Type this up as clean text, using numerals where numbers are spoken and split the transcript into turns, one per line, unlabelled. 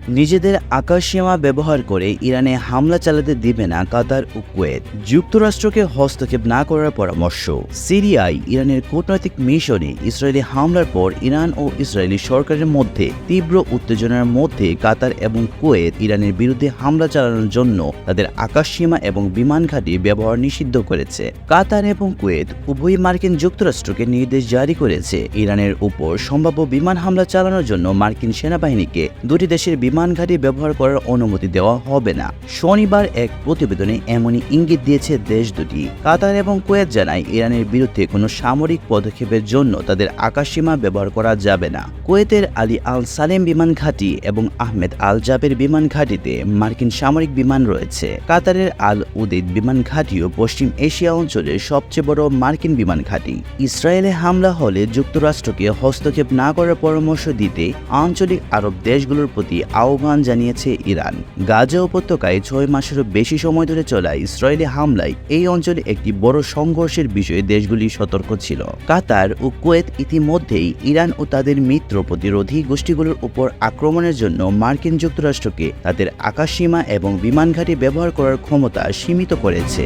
নিজেদের আকাশসীমা ব্যবহার করে ইরানে হামলা চালাতে দিবে না কাতার ও কুয়েত। যুক্তরাষ্ট্রকে হস্তক্ষেপ না করার পরামর্শ। সিরিয়ায় ইরানের কূটনৈতিক মিশনে ইসরায়েলি হামলার পর ইরান ও ইসরায়েলি সরকারের মধ্যে তীব্র উত্তেজনার মধ্যে কাতার এবং কুয়েত ইরানের বিরুদ্ধে হামলা চালানোর জন্য তাদের আকাশসীমা এবং বিমান ঘাঁটি ব্যবহার নিষিদ্ধ করেছে। কাতার এবং কুয়েত উভয়ই মার্কিন যুক্তরাষ্ট্রকে নির্দেশ জারি করেছে ইরানের উপর সম্ভাব্য বিমান হামলা চালানোর জন্য মার্কিন সেনাবাহিনীকে দুটি দেশের বিমান ঘাঁটি ব্যবহার করার অনুমতি দেওয়া হবে না। শনিবার এক প্রতিবেদনে এমনই ইঙ্গিত দিয়েছে দেশ দুটি। কাতার এবং কুয়েত জানায় ইরানের বিরুদ্ধে কোনো সামরিক পদক্ষেপের জন্য তাদের আকাশসীমা ব্যবহার করা যাবে না। কুয়েতের আলী আল সালেম বিমান ঘাঁটি এবং আহমেদ আল জাবের বিমান ঘাঁটিতে মার্কিন সামরিক বিমান রয়েছে। কাতারের আল উদেদ বিমান ঘাঁটিও পশ্চিম এশিয়া অঞ্চলের সবচেয়ে বড় মার্কিন বিমান ঘাঁটি। ইসরায়েলে হামলা হলে যুক্তরাষ্ট্রকে হস্তক্ষেপ না করার পরামর্শ দিতে আঞ্চলিক আরব দেশগুলোর প্রতি আহ্বান জানিয়েছে ইরান। গাজা উপত্যকায় 6 মাসেরও বেশি সময় ধরে চলা ইসরায়েলি হামলায় এই অঞ্চলে একটি বড় সংঘর্ষের বিষয়ে দেশগুলি সতর্ক ছিল। কাতার ও কুয়েত ইতিমধ্যেই ইরান ও তাদের মিত্র প্রতিরোধী গোষ্ঠীগুলোর উপর আক্রমণের জন্য মার্কিন যুক্তরাষ্ট্রকে তাদের আকাশসীমা এবং বিমান ঘাঁটি ব্যবহার করার ক্ষমতা সীমিত করেছে।